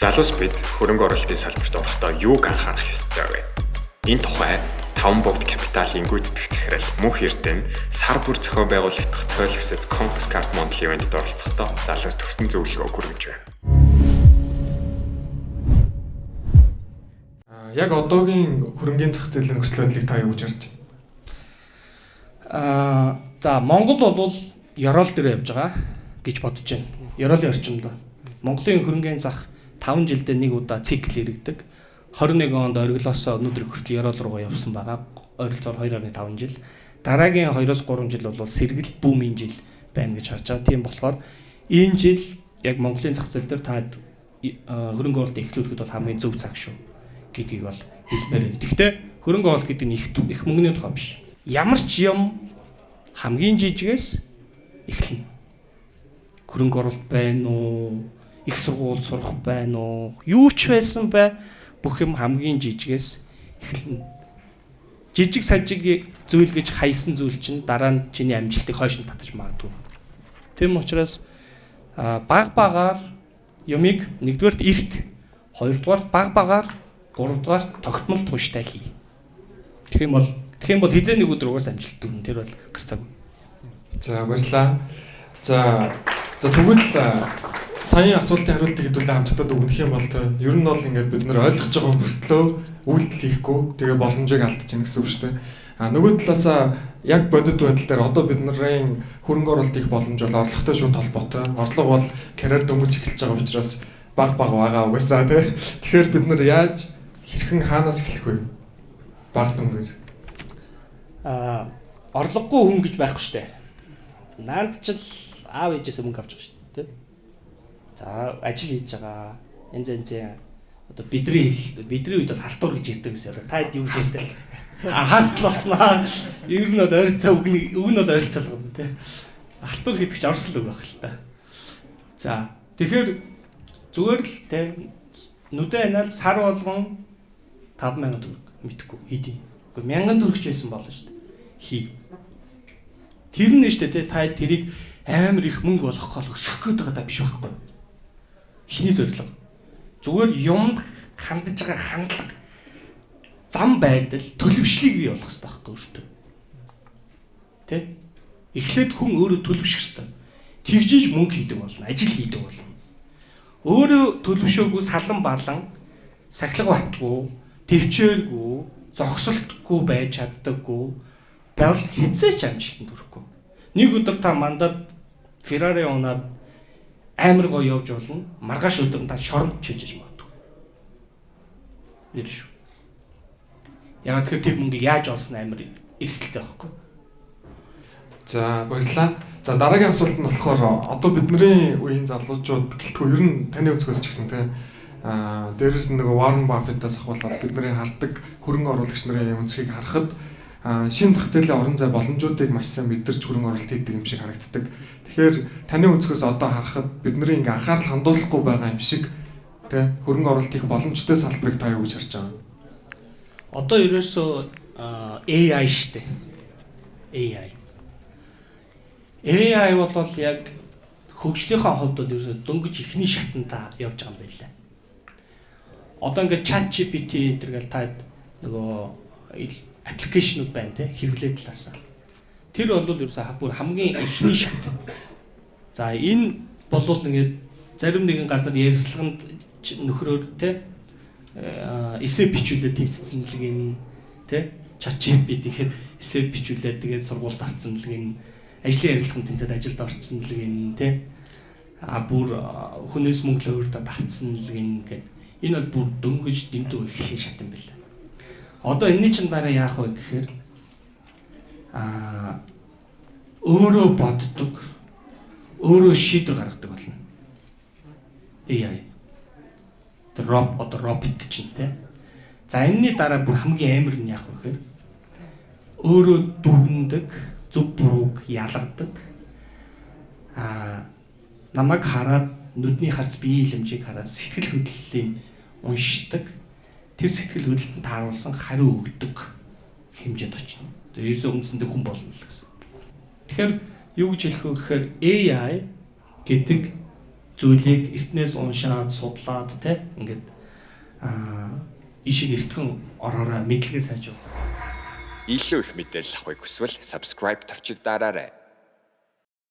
Залуус бид хөрөнгө оруулалтын салбарт орохдоо юуг анхаарах ёстой вэ? Энэ тухай 5 богд капиталын гүйцэтгэх захирал Мөнх Эрдэнэ сар бүр зохион байгуулагдах цойл өсөж Compass Card Model ивентэд оролцохдоо залуус төгссөн зөвлөгөө хүргэж байна. Яг одоогийн хөрөнгөний зах зээлийн нөхцөл байдлыг та юу гэж харж байна? За Монгол бол ёроол дээр явж байгаа гэж бодож байна. Ёроолын орчимд Монголын хөрөнгөний зах 5 жилдээ нэг удаа цикл иргэдэг. 21 онд ориглосоо өнөөдөр хүртэл ёроол руугаа явсан байгаа. Ойролцоогоор 2.5 жил. Дараагийн 2-3 жил бол сэргэл бүүмийн жил байна гэж харж байгаа. Тийм болохоор энэ жил яг Монголын зах зээл дээр та хөрөнгө оруулалт эхлүүлэхэд бол хамгийн зөв цаг шүү гэдгийг бол хэлмээр байна. Гэхдээ хөрөнгө оруулалт гэдэг нь их мөнгөний тухай биш. Ямар ч юм хамгийн жижигээс эхэлнэ. Хөрөнгө оруулалт байна уу? Их сургууль сурах байна уу? Юу ч байсан бай бүх юм хамгийн жижигээс эхэлнэ. Жижиг сажиг зүйл гэж хайсан зүйл чинь дараа нь чиний амжилтыг хойш нь татаж магадгүй. Тийм учраас баг багаар юмыг нэгдүгээрт эрт, хоёрдугаарт баг багаар, гуравдугаарт тогтмол тууштай хий. Тэгэх юм бол хизээ нэг өдөр угаас амжилт дүрэн тэр бол гарцаагүй. За баярлалаа. За тэгвэл саяны асуултын хариултыг хэдүүлээ хамтдаа өгөх юм бол ер нь бол ингээд бид нэр ойлгож байгаа мөртлөө үйлдэл хийхгүй тэгээ боломжийг алдчихна гэсэн үг шүү дээ. Нөгөө талаасаа яг бодит байдал дээр одоо бид нарын хөрөнгө оруулалт их боломж бол орлоготой шууд холбоотой. Орлого бол карьер дөнгөж эхэлж байгаа учраас баг байгаа угаасаа тий. Тэгэхээр бид нар яаж хэрхэн хаанаас эхлэх вэ? Баг дөнгөөр. Орлогогүй хүн гэж байхгүй шүү дээ. Наанд ч л аав ээжээс мөнгө авч байгаа шүү дээ. За ажил хийж байгаа. Янз одоо бидний үед бол халтур гэж ярьдаг гэсэн. Та хэд юу хийсэн? Хастл болсноо. Ер нь бол ойрцоо үг нь бол ойрцоо л байна тий. Халтур гэдэг чинь орсол үг байх л та. За тэгэхээр зүгээр л тий нүдэ анаал сар болгон 5,000 төгрөг мэдхгүй хийдий. Гэхдээ 1000 төгрөгч байсан болно шүү дээ. Хий. Тэр нь шүү дээ тий та тэрийг амар их мөнгө болгох гол өсөх гээд байгаа даа биш байхгүй. Эхний зорилго. Зүгээр юмд хандж байгаа хандлага зам байдал төлөвшлийг бий болгох хэрэгтэй байхгүй өөртөө. Тэ? Эхлээд хүн өөрөө төлөвшөх хэрэгтэй. Тэгжиж мөнгө хийдэг болно, ажил хийдэг болно. Өөрөө төлөвшөөгүй салан балан, сахилга батгүй, төвчээргүй, зогсолтгүй байж чаддаггүй байвал хизээч амжилтанд хүрэхгүй. Нэг өдөр та мандад Ferrari унаад амар гоё явж болно. Маргааш өдөр та шоронд чижиж магадгүй. Нэр шүү. Яг тэгэхээр тэр мөнгийг яаж олсон амар эрсдэлтэй байхгүй. За баярлалаа. За дараагийн асуулт нь болохоор одоо бидний үеийн залуучууд гэлтгүй ер нь таны өнцгөөс ч гэсэн тийм дээрээс нөгөө Warren Buffett-аас ахвал бидний хардаг хөрөнгө оруулагч нарын өнцгийг харахад шин зах зээлийн орон зай боломжуудыг маш сайн мэдэрч хөрөнгө оруулалт хийдэг юм шиг харагддаг. Тэгэхээр таны өнцгөөс одоо харахад бидний ингээ анхаарал хандуулахгүй байгаа юм шиг тий хөрөнгө оруулалт хийх боломжтой салбарыг та юу гэж харж байгаа вэ? Одоо ерөөсөө AI штэ. AI бол яг хөгжлийнхаа хувьд бол ерөөсөө дөнгөж ихний шатанда явж байгаа юм байна. Одоо ингээ ChatGPT энэ гэл та нөгөө аппликейшнуд байна тий хэрэглээ талаас. Тэр бол ерөөсөө бүр хамгийн ихний шат. За энэ бол ингээд зарим нэгэн газар ярьцлаганд нөхрөөр тий эсэ бичүүлээд тэнцсэн л гин тий ChatGPT тэгэхээр эсэ бичүүлээд тэгээд сургуульд орсон л гин ажлын ярилцлаганд тэнцээд ажилд орсон л гин тий бүр хүнээс мөнгө өөртөө авцсан л гин гэд энэ бол бүр дөнгөж дэмдэг эхлэх шат юм байна. Одоо энэний чинь дараа яах вэ гэхээр өөрөө боддог, өөрөө шийдвэр гаргадаг болно. AI. Тэр робот чинь тий. За энэний дараа бүр хамгийн амар нь яах вэ гэхээр өөрөө дүгндэг, зөв бурууг ялгадаг. Намайг хараад нүдний харц биеийн хэмжээг хараад сэтгэл хөдлөлийн уншдаг. Тэр сэтгэл хөдлөлтөнд тааруулсан хариу өгдөг хэмжээнд очно. Тэгээ ерөөсөө үндсэндээ хүн болно л гэсэн. Тэгэхээр юу гэж хэлэх вэ гэхээр AI гэдэг зүйлийг эртнээс уншаад судлаад те ингээд ишиг эртхэн ороорой мэдлэгээ сайжруулах. Илүү их мэдээлэл авахыг хүсвэл subscribe тавчигдаарай.